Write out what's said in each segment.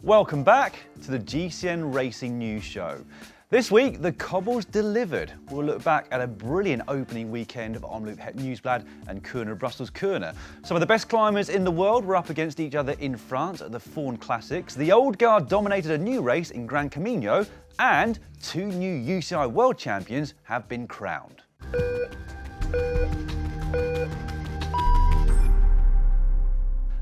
Welcome back to the GCN Racing News Show. This week, the cobbles delivered. We'll look back at a brilliant opening weekend of Omloop Het Nieuwsblad and Kuurne-Brussels-Kuurne. Some of the best climbers in the world were up against each other in France at the Fawn Classics. The old guard dominated a new race in Gran Camiño, and two new UCI World Champions have been crowned.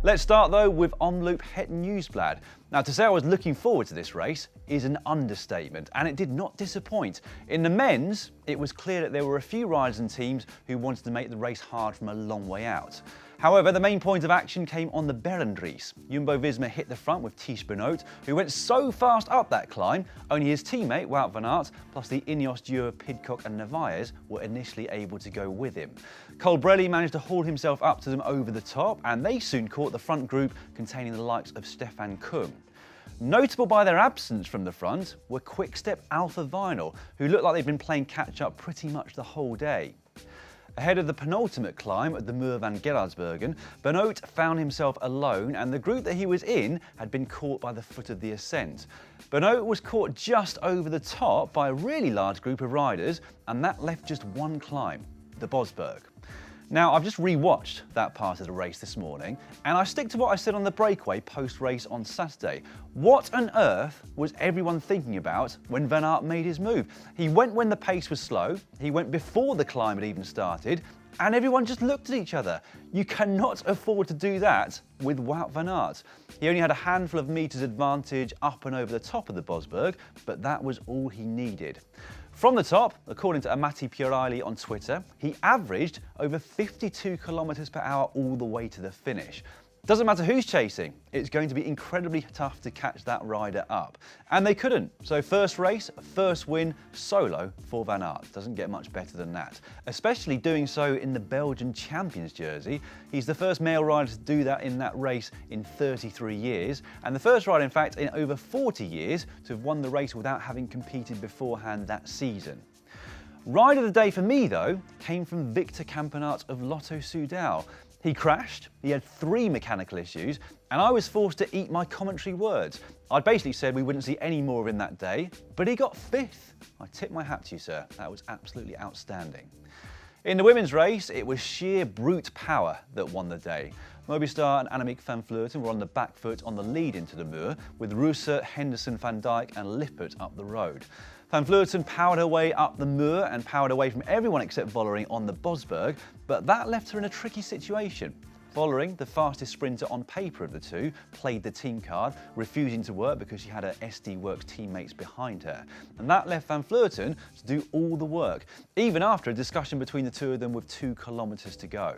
Let's start though with Omloop Het Nieuwsblad. Now, to say I was looking forward to this race is an understatement, and it did not disappoint. In the men's, it was clear that there were a few riders and teams who wanted to make the race hard from a long way out. However, the main point of action came on the Berendries. Jumbo-Visma hit the front with Tiesj Benoot, who went so fast up that climb, only his teammate Wout van Aert, plus the Ineos duo Pidcock and Narvaez were initially able to go with him. Colbrelli managed to haul himself up to them over the top, and they soon caught the front group containing the likes of Stefan Kung. Notable by their absence from the front were Quick-Step Alpha Vinyl, who looked like they'd been playing catch-up pretty much the whole day. Ahead of the penultimate climb at the Muur van Geraardsbergen, Benoot found himself alone, and the group that he was in had been caught by the foot of the ascent. Benoot was caught just over the top by a really large group of riders, and that left just one climb, the Bosberg. Now, I've just re-watched that part of the race this morning, and I stick to what I said on the breakaway post-race on Saturday. What on earth was everyone thinking about when Van Aert made his move? He went when the pace was slow, he went before the climb had even started, and everyone just looked at each other. You cannot afford to do that with Wout van Aert. He only had a handful of metres advantage up and over the top of the Bosberg, but that was all he needed. From the top, according to Amati Pioraili on Twitter, he averaged over 52 kilometres per hour all the way to the finish. Doesn't matter who's chasing, it's going to be incredibly tough to catch that rider up. And they couldn't. So first race, first win, solo for Van Aert. Doesn't get much better than that. Especially doing so in the Belgian Champions jersey. He's the first male rider to do that in that race in 33 years. And the first rider, in fact, in over 40 years to have won the race without having competed beforehand that season. Ride of the day for me, though, came from Victor Campenaerts of Lotto Soudal. He crashed, he had 3 mechanical issues, and I was forced to eat my commentary words. I'd basically said we wouldn't see any more of him that day, but he got 5th. I tip my hat to you, sir. That was absolutely outstanding. In the women's race, it was sheer brute power that won the day. Movistar and Annemiek van Vleuten were on the back foot on the lead into the Muur, with Rooser, Henderson, Van Dijk and Lippert up the road. Van Vleuten powered her way up the Muur and powered away from everyone except Vollering on the Bosberg, but that left her in a tricky situation. Vollering, the fastest sprinter on paper of the two, played the team card, refusing to work because she had her SD Works teammates behind her. And that left Van Vleuten to do all the work, even after a discussion between the two of them with 2 kilometres to go.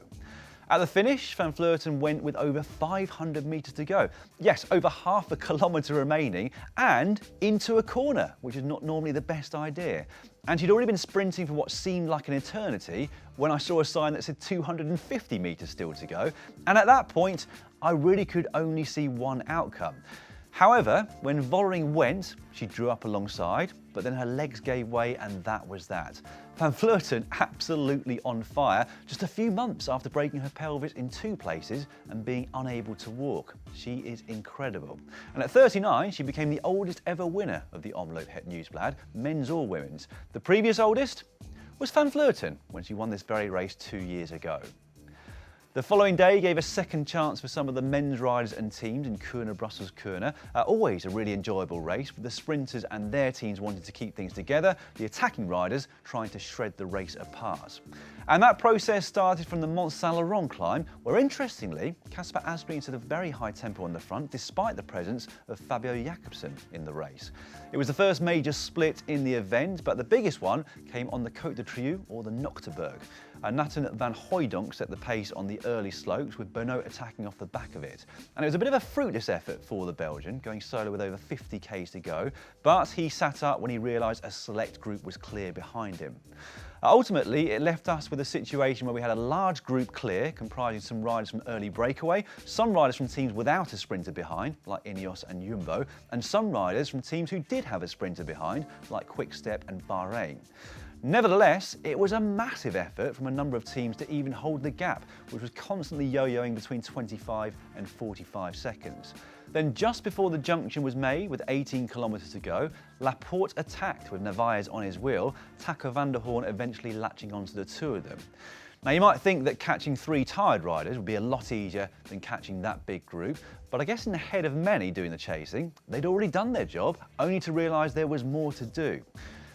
At the finish, Van Vleuten went with over 500 metres to go. Yes, over half a kilometre remaining, and into a corner, which is not normally the best idea. And she'd already been sprinting for what seemed like an eternity when I saw a sign that said 250 metres still to go. And at that point, I really could only see one outcome. However, when Vollering went, she drew up alongside, but then her legs gave way and that was that. Van Vleuten absolutely on fire, just a few months after breaking her pelvis in 2 places and being unable to walk. She is incredible. And at 39, she became the oldest ever winner of the Omloop Het Nieuwsblad, men's or women's. The previous oldest was Van Vleuten when she won this very race 2 years ago. The following day gave a second chance for some of the men's riders and teams in Kuurne-Brussels-Kuurne. Always a really enjoyable race, with the sprinters and their teams wanting to keep things together, the attacking riders trying to shred the race apart. And that process started from the Mont Saint-Laurent climb, where interestingly, Kasper Asgreen set a very high tempo on the front, despite the presence of Fabio Jakobsen in the race. It was the first major split in the event, but the biggest one came on the Côte de Trieux, or the Nocteberg. Nathan van Hooijdonk set the pace on the early slopes, with Benoot attacking off the back of it. And it was a bit of a fruitless effort for the Belgian, going solo with over 50 k's to go, but he sat up when he realised a select group was clear behind him. Ultimately, it left us with a situation where we had a large group clear, comprising some riders from early breakaway, some riders from teams without a sprinter behind, like Ineos and Jumbo, and some riders from teams who did have a sprinter behind, like Quick-Step and Bahrain. Nevertheless, it was a massive effort from a number of teams to even hold the gap, which was constantly yo-yoing between 25 and 45 seconds. Then just before the junction was made with 18 kilometres to go, Laporte attacked with Narvaez on his wheel, Taco van der Hoorn eventually latching onto the two of them. Now you might think that catching 3 tired riders would be a lot easier than catching that big group, but I guess in the head of many doing the chasing, they'd already done their job, only to realise there was more to do.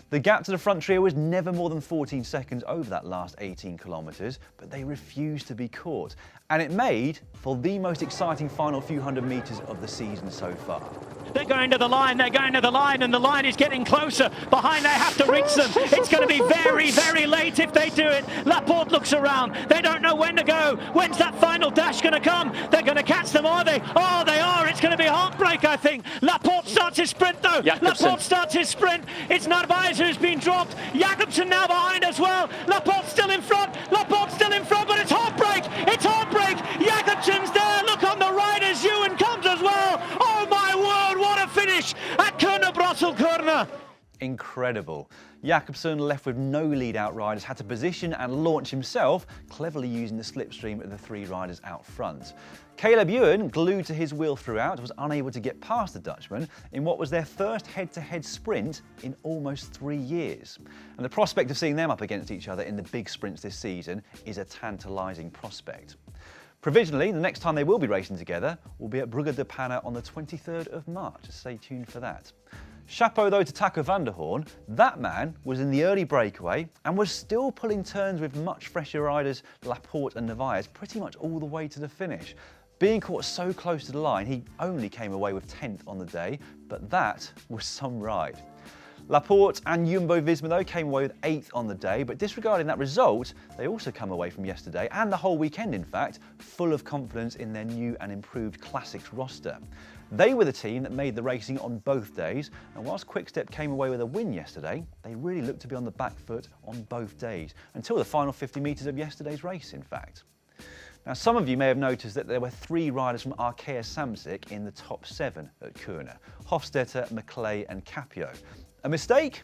The gap to the front trio was never more than 14 seconds over that last 18 kilometres, but they refused to be caught. And it made for the most exciting final few hundred metres of the season so far. They're going to the line, and the line is getting closer. Behind, they have to reach them. It's going to be very, very late if they do it. Laporte looks around. They don't know when to go. When's that final dash going to come? They're going to catch them, are they? Oh, they are. It's going to be a heartbreak, I think. Laporte starts his sprint, though. Laporte starts his sprint. It's Narvaez who's been dropped. Jakobsen now behind as well. Laporte still in front. Laporte still in front, but it's heartbreak. It's heartbreak. Jakobsen's there. Look on the right as Ewan comes as well. Oh, my word. What a finish at Kuurne-Brussels-Kuurne. Incredible. Jakobsen, left with no lead out riders, had to position and launch himself, cleverly using the slipstream of the 3 riders out front. Caleb Ewan, glued to his wheel throughout, was unable to get past the Dutchman in what was their first head-to-head sprint in almost 3 years. And the prospect of seeing them up against each other in the big sprints this season is a tantalising prospect. Provisionally, the next time they will be racing together will be at Brugge de Panne on the 23rd of March. Stay tuned for that. Chapeau though to Taco van der Hoorn. That man was in the early breakaway and was still pulling turns with much fresher riders Laporte and Narvaez pretty much all the way to the finish. Being caught so close to the line, he only came away with 10th on the day, but that was some ride. Laporte and Jumbo-Visma though came away with 8th on the day, but disregarding that result, they also come away from yesterday, and the whole weekend in fact, full of confidence in their new and improved Classics roster. They were the team that made the racing on both days, and whilst Quick-Step came away with a win yesterday, they really looked to be on the back foot on both days, until the final 50 metres of yesterday's race in fact. Now, some of you may have noticed that there were 3 riders from Arkea Samsic in the top 7 at Kuurne: Hofstetter, McClay and Capio. A mistake?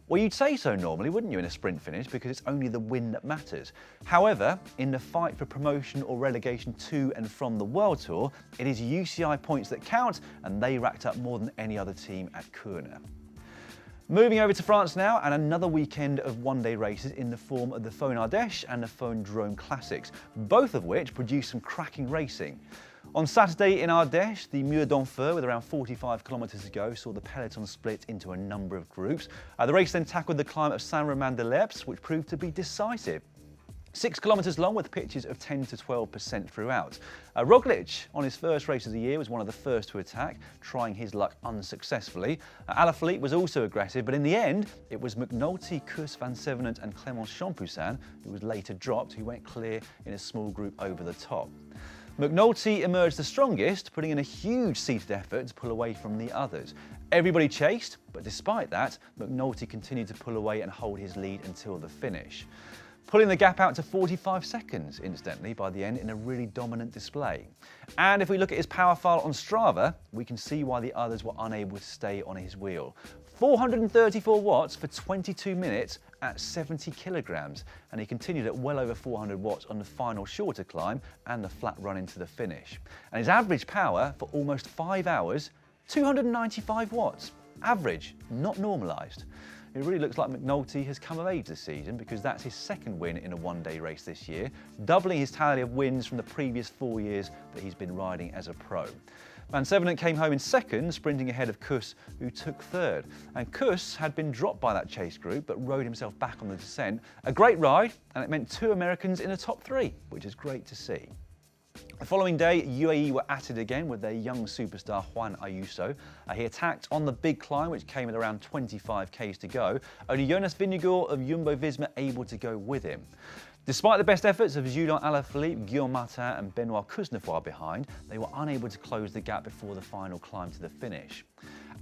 Well, you'd say so normally, wouldn't you, in a sprint finish, because it's only the win that matters. However, in the fight for promotion or relegation to and from the World Tour, it is UCI points that count, and they racked up more than any other team at Kuurne. Moving over to France now, and another weekend of one-day races in the form of the Faune Ardèche and the Faune Drôme Classics, both of which produced some cracking racing. On Saturday in Ardèche, the Mur d'Enfer, with around 45 kilometres to go, saw the peloton split into a number of groups. The race then tackled the climb of Saint-Romain-de-Lerps, which proved to be decisive. 6 kilometres long with pitches of 10 to 12% throughout. Roglic, on his first race of the year, was one of the first to attack, trying his luck unsuccessfully. Alaphilippe was also aggressive, but in the end, it was McNulty, Kuss, Van Sevenant and Clément Champoussin, who was later dropped, who went clear in a small group over the top. McNulty emerged the strongest, putting in a huge seated effort to pull away from the others. Everybody chased, but despite that, McNulty continued to pull away and hold his lead until the finish, pulling the gap out to 45 seconds, incidentally, by the end in a really dominant display. And if we look at his power file on Strava, we can see why the others were unable to stay on his wheel. 434 watts for 22 minutes at 70 kilograms, and he continued at well over 400 watts on the final shorter climb and the flat run into the finish. And his average power for almost 5 hours, 295 watts. Average, not normalised. It really looks like McNulty has come of age this season, because that's his second win in a one-day race this year, doubling his tally of wins from the previous 4 years that he's been riding as a pro. Van Sevenant came home in second, sprinting ahead of Kuss, who took third. And Kuss had been dropped by that chase group, but rode himself back on the descent. A great ride, and it meant 2 Americans in the top 3, which is great to see. The following day, UAE were at it again with their young superstar Juan Ayuso. He attacked on the big climb, which came at around 25 k's to go. Only Jonas Vingegaard of Jumbo-Visma able to go with him. Despite the best efforts of Julian Alaphilippe, Guillaume Martin and Benoit Cosnefroy behind, they were unable to close the gap before the final climb to the finish.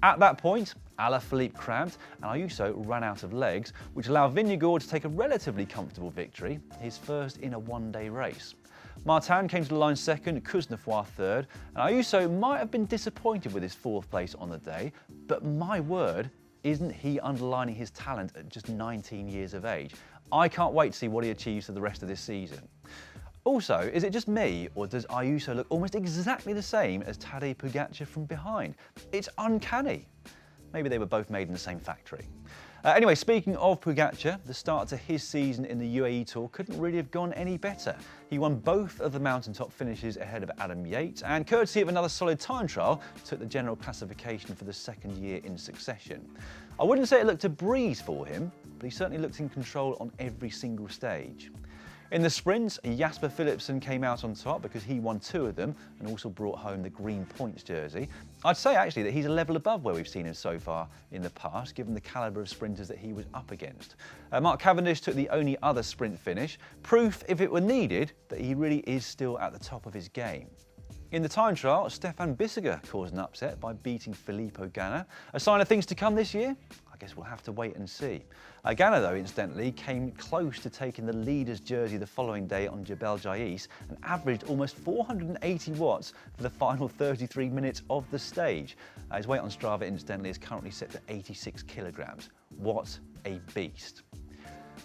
At that point, Alaphilippe cramped and Ayuso ran out of legs, which allowed Vingegaard to take a relatively comfortable victory, his first in a one-day race. Martin came to the line second, Cosnefroy third, and Ayuso might have been disappointed with his 4th place on the day, but my word, isn't he underlining his talent at just 19 years of age? I can't wait to see what he achieves for the rest of this season. Also, is it just me, or does Ayuso look almost exactly the same as Tadej Pogacar from behind? It's uncanny. Maybe they were both made in the same factory. Anyway, speaking of Pogacar, the start to his season in the UAE Tour couldn't really have gone any better. He won both of the mountaintop finishes ahead of Adam Yates, and courtesy of another solid time trial, took the general classification for the second year in succession. I wouldn't say it looked a breeze for him, but he certainly looked in control on every single stage. In the sprints, Jasper Philipsen came out on top because he won 2 of them and also brought home the green points jersey. I'd say actually that he's a level above where we've seen him so far in the past, given the calibre of sprinters that he was up against. Mark Cavendish took the only other sprint finish, proof, if it were needed, that he really is still at the top of his game. In the time trial, Stefan Bissegger caused an upset by beating Filippo Ganna. A sign of things to come this year? I guess we'll have to wait and see. Ganna, though, incidentally, came close to taking the leader's jersey the following day on Jebel Jais and averaged almost 480 watts for the final 33 minutes of the stage. His weight on Strava, incidentally, is currently set to 86 kilograms. What a beast.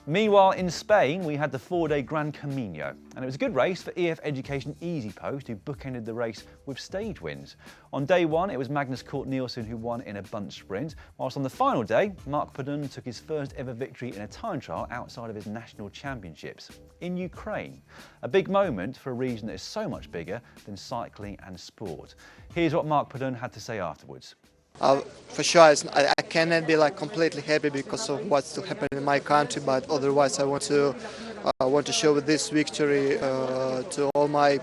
Meanwhile, in Spain, we had the 4-day Gran Camiño, and it was a good race for EF Education Easy Post, who bookended the race with stage wins. On day 1, it was Magnus Cort Nielsen who won in a bunch sprint, whilst on the final day, Mark Padun took his first ever victory in a time trial outside of his national championships, in Ukraine. A big moment for a region that is so much bigger than cycling and sport. Here's what Mark Padun had to say afterwards. For sure, I cannot be completely happy because of what's still happening in my country, but otherwise I want to show with this victory to all my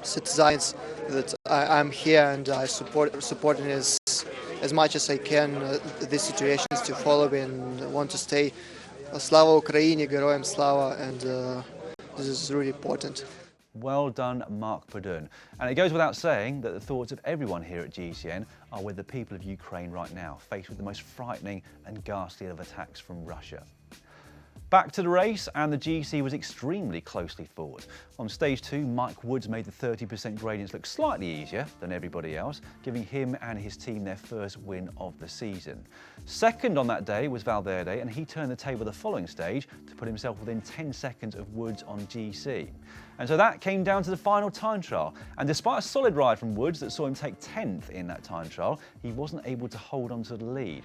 citizens that I'm here and I supporting as much as I can these situations to follow and want to stay. Slava Ukraini, Geroyam Slava, and this is really important. Well done, Mark Padun. And it goes without saying that the thoughts of everyone here at GCN are with the people of Ukraine right now, faced with the most frightening and ghastly of attacks from Russia. Back to the race, and the GC was extremely closely fought. On stage 2, Mike Woods made the 30% gradients look slightly easier than everybody else, giving him and his team their first win of the season. Second on that day was Valverde, and he turned the table the following stage to put himself within 10 seconds of Woods on GC. And so that came down to the final time trial. And despite a solid ride from Woods that saw him take 10th in that time trial, he wasn't able to hold on to the lead.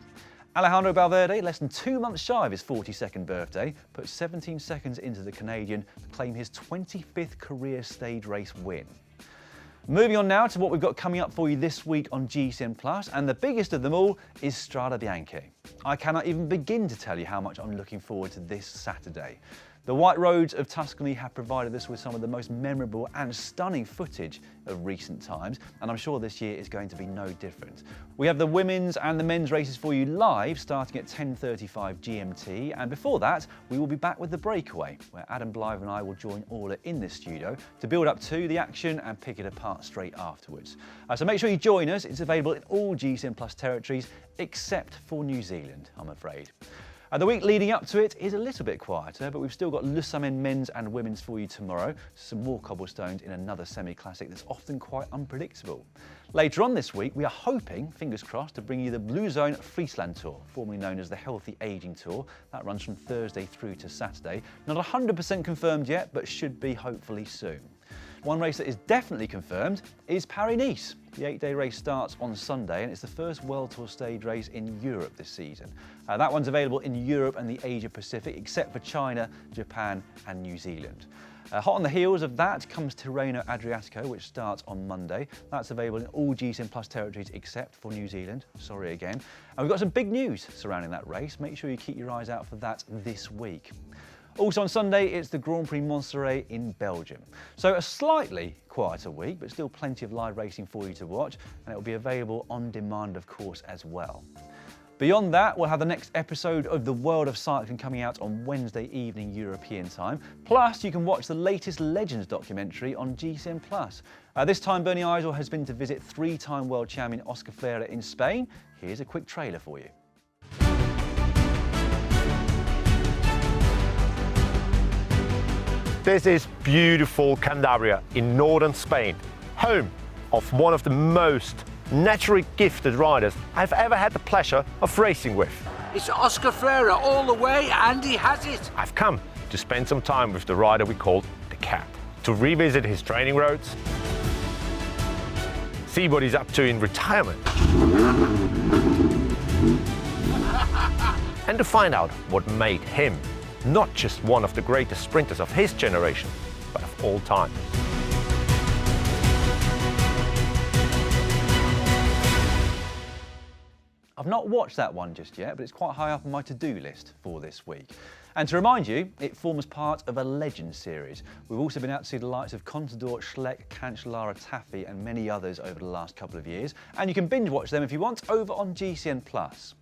Alejandro Valverde, less than 2 months shy of his 42nd birthday, put 17 seconds into the Canadian to claim his 25th career stage race win. Moving on now to what we've got coming up for you this week on GCN+, and the biggest of them all is Strade Bianche. I cannot even begin to tell you how much I'm looking forward to this Saturday. The white roads of Tuscany have provided us with some of the most memorable and stunning footage of recent times, and I'm sure this year is going to be no different. We have the women's and the men's races for you live, starting at 10:35 GMT, and before that, we will be back with the breakaway, where Adam Blythe and I will join Orla in this studio to build up to the action and pick it apart straight afterwards. So make sure you join us. It's available in all GCN Plus territories, except for New Zealand, I'm afraid. The week leading up to it is a little bit quieter, but we've still got Le Samyn men's and women's for you tomorrow. Some more cobblestones in another semi-classic that's often quite unpredictable. Later on this week, we are hoping, fingers crossed, to bring you the Blue Zone Friesland Tour, formerly known as the Healthy Aging Tour. That runs from Thursday through to Saturday. Not 100% confirmed yet, but should be hopefully soon. One race that is definitely confirmed is Paris-Nice. The 8-day race starts on Sunday, and it's the first World Tour stage race in Europe this season. That one's available in Europe and the Asia Pacific, except for China, Japan and New Zealand. Hot on the heels of that comes Tirreno Adriatico, which starts on Monday. That's available in all GCN Plus territories except for New Zealand. Sorry again. And we've got some big news surrounding that race. Make sure you keep your eyes out for that this week. Also on Sunday, it's the Grand Prix Montserrat in Belgium. So a slightly quieter week, but still plenty of live racing for you to watch, and it will be available on demand, of course, as well. Beyond that, we'll have the next episode of The World of Cycling coming out on Wednesday evening European time. Plus, you can watch the latest Legends documentary on GCN+. This time, Bernie Eisel has been to visit 3-time world champion Oscar Freire in Spain. Here's a quick trailer for you. This is beautiful Cantabria in northern Spain, home of one of the most naturally gifted riders I've ever had the pleasure of racing with. It's Oscar Freire all the way, and he has it. I've come to spend some time with the rider we call the Cat, to revisit his training routes, see what he's up to in retirement, and to find out what made him not just one of the greatest sprinters of his generation, but of all time. I've not watched that one just yet, but it's quite high up on my to-do list for this week. And to remind you, it forms part of a Legends series. We've also been out to see the likes of Contador, Schleck, Cancellara, Taffy and many others over the last couple of years. And you can binge watch them if you want over on GCN+.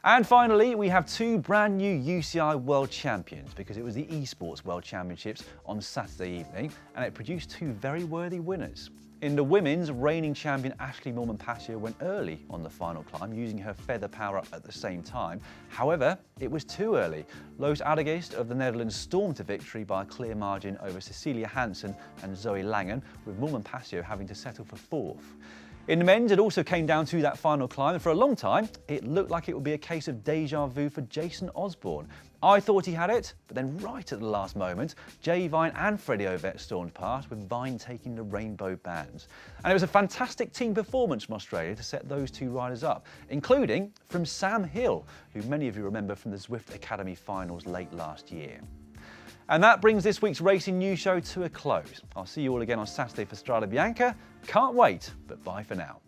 And finally, we have two brand new UCI World Champions because it was the Esports World Championships on Saturday evening and it produced two very worthy winners. In the women's, reigning champion Ashley Moolman-Pasio went early on the final climb, using her feather power-up at the same time. However, it was too early. Loes Adegeest of the Netherlands stormed to victory by a clear margin over Cecilia Hansen and Zoe Langen, with Moolman-Pasio having to settle for fourth. In the men's, it also came down to that final climb, and for a long time, it looked like it would be a case of deja vu for Jason Osborne. I thought he had it, but then right at the last moment, Jay Vine and Freddie Ovett stormed past, with Vine taking the rainbow bands. And it was a fantastic team performance from Australia to set those two riders up, including from Sam Hill, who many of you remember from the Zwift Academy finals late last year. And that brings this week's Racing News Show to a close. I'll see you all again on Saturday for Strada Bianca. Can't wait, but bye for now.